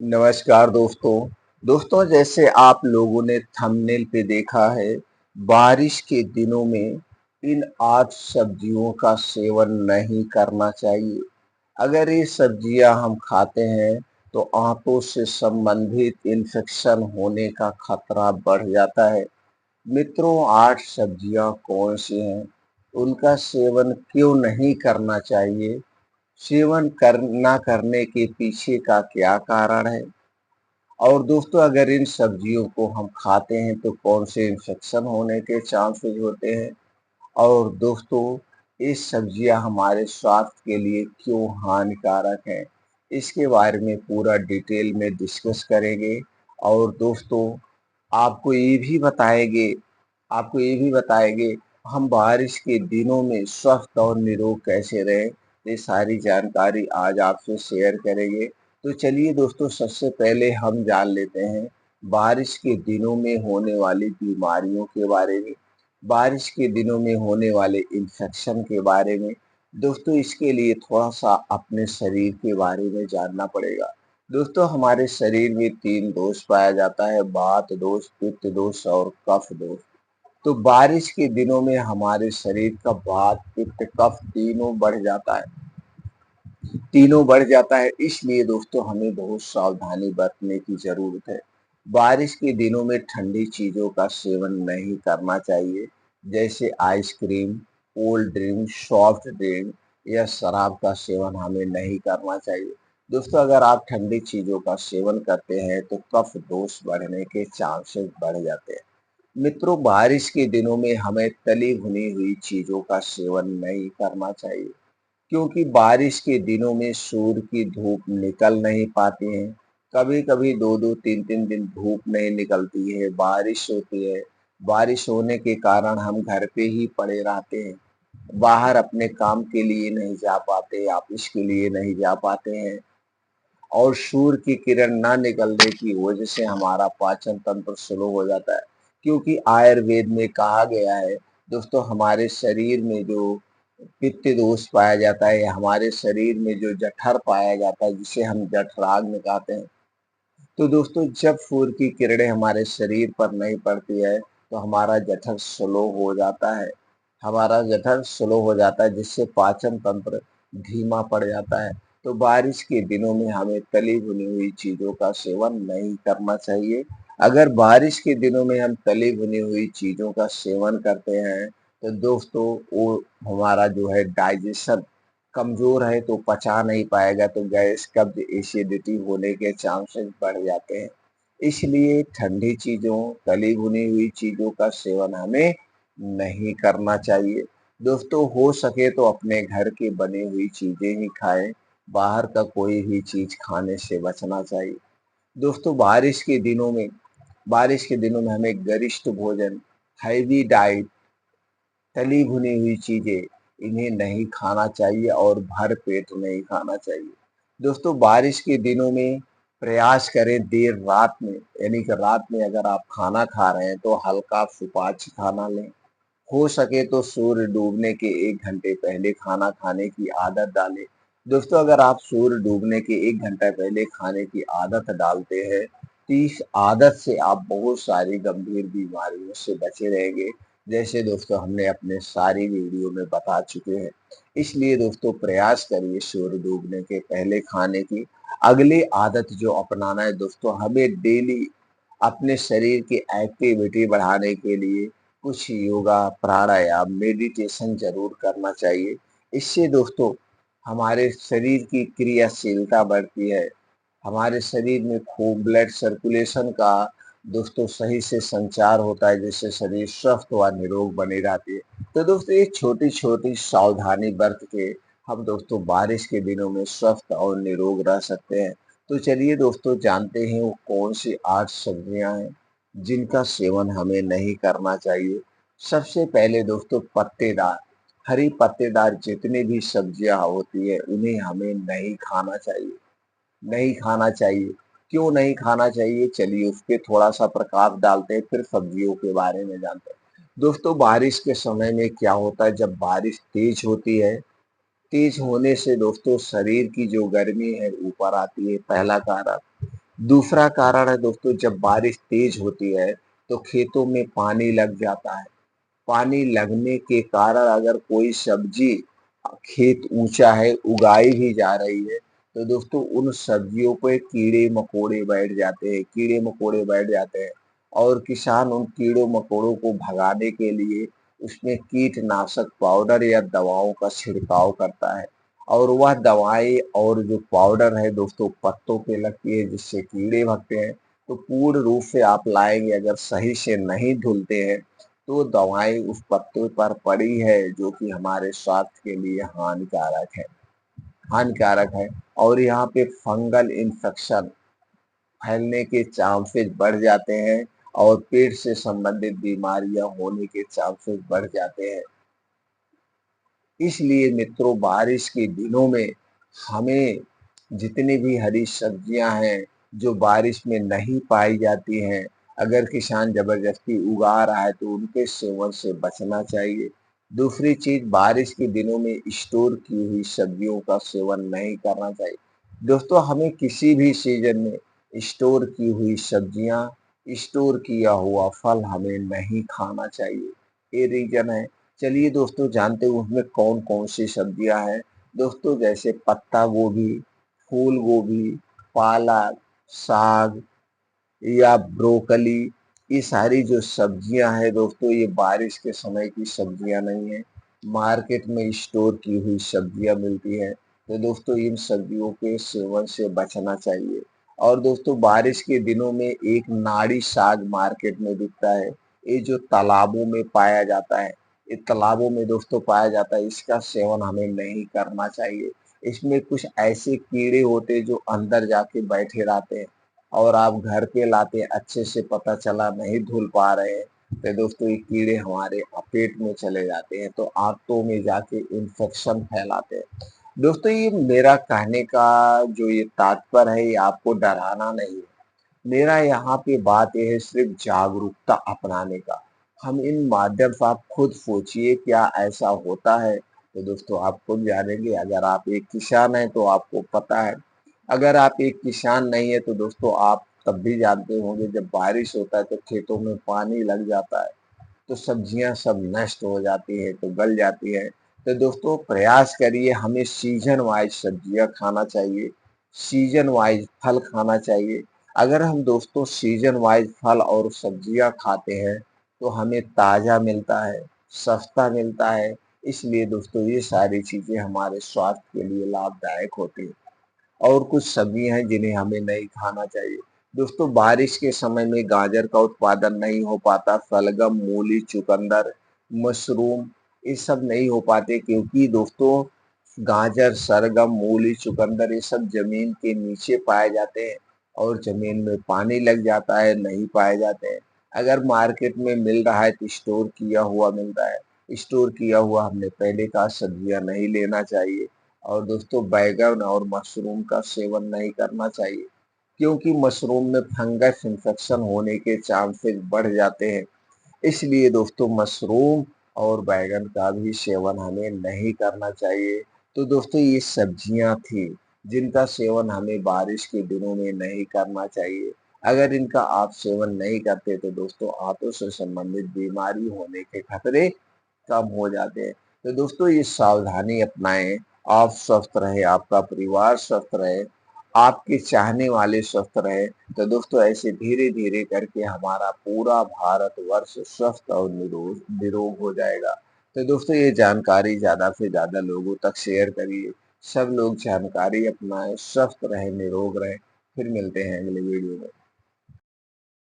नमस्कार दोस्तों। दोस्तों जैसे आप लोगों ने थंबनेल पे देखा है, बारिश के दिनों में इन 8 सब्जियों का सेवन नहीं करना चाहिए। अगर ये सब्जियां हम खाते हैं तो आंतों से संबंधित इन्फेक्शन होने का खतरा बढ़ जाता है। मित्रों 8 सब्जियां कौन सी हैं? उनका सेवन क्यों नहीं करना चाहिए? सेवन ना करने के पीछे का क्या कारण है? और दोस्तों अगर इन सब्जियों को हम खाते हैं तो कौन से इन्फेक्शन होने के चांसेस होते हैं? और दोस्तों ये सब्जियां हमारे स्वास्थ्य के लिए क्यों हानिकारक हैं? इसके बारे में पूरा डिटेल में डिस्कस करेंगे। और दोस्तों आपको ये भी बताएंगे आपको ये भी बताएंगे हम बारिश के दिनों में स्वस्थ और निरोग कैसे रहें। ये सारी जानकारी आज आपसे शेयर करेंगे। तो चलिए दोस्तों सबसे पहले हम जान लेते हैं बारिश के दिनों में होने वाली बीमारियों के बारे में, बारिश के दिनों में होने वाले इन्फेक्शन के बारे में। दोस्तों इसके लिए थोड़ा सा अपने शरीर के बारे में जानना पड़ेगा। दोस्तों हमारे शरीर में 3 दोष पाया जाता है, वात दोष, पित्त दोष और कफ दोष। तो बारिश के दिनों में हमारे शरीर का वात, पित्त, कफ तीनों बढ़ जाता है। इसलिए दोस्तों हमें बहुत सावधानी बरतने की जरूरत है। बारिश के दिनों में ठंडी चीजों का सेवन नहीं करना चाहिए, जैसे ice cream, cold drink, soft drink या शराब का सेवन हमें नहीं करना चाहिए। दोस्तों अगर आप ठंडी चीजों का सेवन करते हैं तो कफ दोष बढ़ने के चांसेस बढ़ जाते हैं। मित्रों बारिश के दिनों में हमें तली भुनी हुई चीजों का सेवन नहीं करना चाहिए, क्योंकि बारिश के दिनों में सूर्य की धूप निकल नहीं पाती है। कभी-कभी 2-2 3-3 दिन धूप नहीं निकलती है, बारिश होती है। बारिश होने के कारण हम घर पे ही पड़े रहते हैं, बाहर अपने काम के लिए नहीं जा पाते, ऑफिस के लिए नहीं जा पाते हैं। और सूर्य की किरण ना निकलने की वजह से हमारा पाचन तंत्र स्लो हो जाता है, क्योंकि आयुर्वेद में कहा गया है दोस्तों हमारे शरीर में जो पित्त दोष पाया जाता है या हमारे शरीर में जो जठर पाया जाता है जिसे हम जठराग्नि कहते हैं। तो दोस्तों जब सूर्य की किरणें हमारे शरीर पर नहीं पड़ती है तो हमारा जठर स्लो हो जाता है, जिससे पाचन तंत्र धीमा पड़ जाता है। तो बारिश के दिनों में हमें तली भुनी हुई चीजों का सेवन नहीं करना चाहिए। अगर बारिश के दिनों में हम तली भुनी हुई चीजों का सेवन करते हैं तो दोस्तों वो हमारा जो है डाइजेशन कमजोर है तो पचा नहीं पाएगा, तो गैस, कब्ज, एसिडिटी होने के चांसेस बढ़ जाते हैं। इसलिए ठंडी चीजों, तली भुनी हुई चीजों का सेवन हमें नहीं करना चाहिए। दोस्तों हो सके तो अपने घर की बनी हुई चीजें ही खाएं, बाहर का कोई भी चीज खाने से बचना चाहिए। दोस्तों बारिश के दिनों में हमें गरिष्ठ भोजन, हैवी डाइट, तली भुनी हुई चीजें इन्हें नहीं खाना चाहिए और भर पेट नहीं खाना चाहिए। दोस्तों बारिश के दिनों में प्रयास करें देर रात में, यानी कि रात में अगर आप खाना खा रहे हैं तो हल्का सुपाच्य खाना लें। हो सके तो सूर्य डूबने के 1 घंटे पहले खाना खाने की आदत डालें। दोस्तों अगर आप सूर्य डूबने के 1 घंटा पहले खाने की आदत डालते हैं तो इस आदत से आप बहुत सारी गंभीर बीमारियों से बचे रहेंगे, जैसे दोस्तों हमने अपने सारी वीडियो में बता चुके हैं। इसलिए दोस्तों प्रयास करिए सूर्य डूबने के पहले खाने की। अगली आदत जो अपनाना है दोस्तों, हमें डेली अपने शरीर की एक्टिविटी बढ़ाने के लिए कुछ योगा, प्राणायाम, मेडिटेशन ज़रूर करना चाहिए। इससे दोस्तों हमारे शरीर की क्रियाशीलता बढ़ती है, हमारे शरीर में खून, ब्लड सर्कुलेशन का दोस्तों सही से संचार होता है, जिससे शरीर स्वस्थ व निरोग बनी रहती है। तो दोस्तों ये छोटी-छोटी सावधानी बरत के हम दोस्तों बारिश के दिनों में स्वस्थ और निरोग रह सकते हैं। तो चलिए दोस्तों जानते हैं वो कौन सी 8 सब्जियां हैं जिनका सेवन हमें नहीं करना चाहिए। सबसे पहले दोस्तों पत्तेदार, हरी पत्तेदार जितनी भी सब्जियां होती है उन्हें हमें नहीं खाना चाहिए। क्यों नहीं खाना चाहिए? चलिए उस पे थोड़ा-सा प्रकाश डालते हैं, फिर सब्जियों के बारे में जानते हैं। दोस्तों बारिश के समय में क्या होता है, जब बारिश तेज होती है, तेज होने से दोस्तों शरीर की जो गर्मी है ऊपर आती है, पहला कारण। दूसरा कारण है दोस्तों, जब बारिश तेज होती है तो खेतों में पानी लग जाता है। पानी लगने के कारण अगर कोई सब्जी खेत ऊंचा है उगाई भी जा रही है तो दोस्तों उन सब्जियों पे कीड़े मकोड़े बैठ जाते हैं, कीड़े मकोड़े बैठ जाते हैं और किसान उन कीड़ों मकोड़ों को भगाने के लिए उसमें कीटनाशक पाउडर या दवाओं का छिड़काव करता है। और वह दवाएं और जो पाउडर है दोस्तों पत्तों पे लगती है जिससे कीड़े भगते हैं। तो पूर्ण रूप से आप लाएंगे अगर सही से नहीं धुलते हैं तो दवाएं उस पत्ते पर पड़ी है जो कि हमारे स्वास्थ्य के लिए हानिकारक है। और यहाँ पे फंगल इन्फेक्शन फैलने के चांसेस बढ़ जाते हैं और पेट से संबंधित बीमारियां होने के चांसेस बढ़ जाते हैं। इसलिए मित्रों बारिश के दिनों में हमें जितनी भी हरी सब्जियां हैं जो बारिश में नहीं पाई जाती हैं, अगर किसान जबरदस्ती उगा रहा है तो उनके सेवन से बचना चाहिए। दूसरी चीज, बारिश के दिनों में स्टोर की हुई सब्जियों का सेवन नहीं करना चाहिए। दोस्तों हमें किसी भी सीजन में स्टोर की हुई सब्जियां, स्टोर किया हुआ फल हमें नहीं खाना चाहिए। ये रीजन है। चलिए दोस्तों जानते हैं उसमें कौन कौन सी सब्जियां हैं। दोस्तों जैसे पत्ता गोभी, फूल गोभी, पालक, साग या ब्रोकली, ये सारी जो सब्जियां हैं दोस्तों ये बारिश के समय की सब्जियां नहीं है। मार्केट में स्टोर की हुई सब्जियां मिलती हैं तो दोस्तों इन सब्जियों के सेवन से बचना चाहिए। और दोस्तों बारिश के दिनों में एक नाड़ी साग मार्केट में बिकता है। ये जो तालाबों में पाया जाता है, ये तालाबों में दोस्तों पाया जाता है, इसका सेवन हमें नहीं करना चाहिए। इसमें कुछ ऐसे कीड़े होते हैं जो अंदर जाके बैठे रहते हैं और आप घर पे लाते अच्छे से पता चला नहीं धुल पा रहे हैं तो दोस्तों ये कीड़े हमारे पेट में चले जाते हैं तो आंतों में जाके इन्फेक्शन फैलाते हैं। दोस्तों ये मेरा कहने का जो ये तात्पर्य है ये आपको डराना नहीं है। मेरा यहाँ पे बात ये है सिर्फ जागरूकता अपनाने का। हम इन माध्यम से आप खुद सोचिए क्या ऐसा होता है तो दोस्तों आप खुद जानेंगे। अगर आप एक किसान हैं तो आपको पता है, अगर आप एक किसान नहीं है तो दोस्तों आप तब भी जानते होंगे जब बारिश होता है तो खेतों में पानी लग जाता है तो सब्जियां सब नष्ट हो जाती है तो गल जाती है। तो दोस्तों प्रयास करिए हमें सीजन वाइज सब्जियां खाना चाहिए, सीजन वाइज फल खाना चाहिए। अगर हम दोस्तों सीजन वाइज फल और सब्जियां खाते हैं तो हमें ताजा मिलता है, सस्ता मिलता है। इसलिए दोस्तों ये सारी चीजें हमारे स्वास्थ्य के लिए लाभदायक होती है। और कुछ सब्जियां हैं जिन्हें हमें नहीं खाना चाहिए। दोस्तों बारिश के समय में गाजर का उत्पादन नहीं हो पाता, शलगम, मूली, चुकंदर, मशरूम ये सब नहीं हो पाते क्योंकि दोस्तों गाजर, सरगम, मूली, चुकंदर ये सब जमीन के नीचे पाए जाते हैं और जमीन में पानी लग जाता है, नहीं पाए जाते हैं। अगर मार्केट में मिल रहा है तो स्टोर किया हुआ मिलता है। स्टोर किया हुआ हमने पहले कहा सब्जियां नहीं लेना चाहिए। और दोस्तों बैगन और मशरूम का सेवन नहीं करना चाहिए क्योंकि मशरूम में फंगस इन्फेक्शन होने के चांसेस बढ़ जाते हैं। इसलिए दोस्तों मशरूम और बैंगन का भी सेवन हमें नहीं करना चाहिए। तो दोस्तों ये सब्जियां थी जिनका सेवन हमें बारिश के दिनों में नहीं करना चाहिए। अगर इनका आप सेवन नहीं करते तो दोस्तों आंतों से संबंधित बीमारी होने के खतरे कम हो जाते हैं। तो दोस्तों ये सावधानी अपनाएं, आप स्वस्थ रहे, आपका परिवार स्वस्थ रहे, आपके चाहने वाले स्वस्थ रहे। तो दोस्तों ऐसे धीरे धीरे करके हमारा पूरा भारतवर्ष स्वस्थ और निरोग निरोग हो जाएगा। तो दोस्तों ये जानकारी ज्यादा से ज्यादा लोगों तक शेयर करिए। सब लोग जानकारी अपनाएं, स्वस्थ रहे, निरोग रहे। फिर मिलते हैं अगले वीडियो में।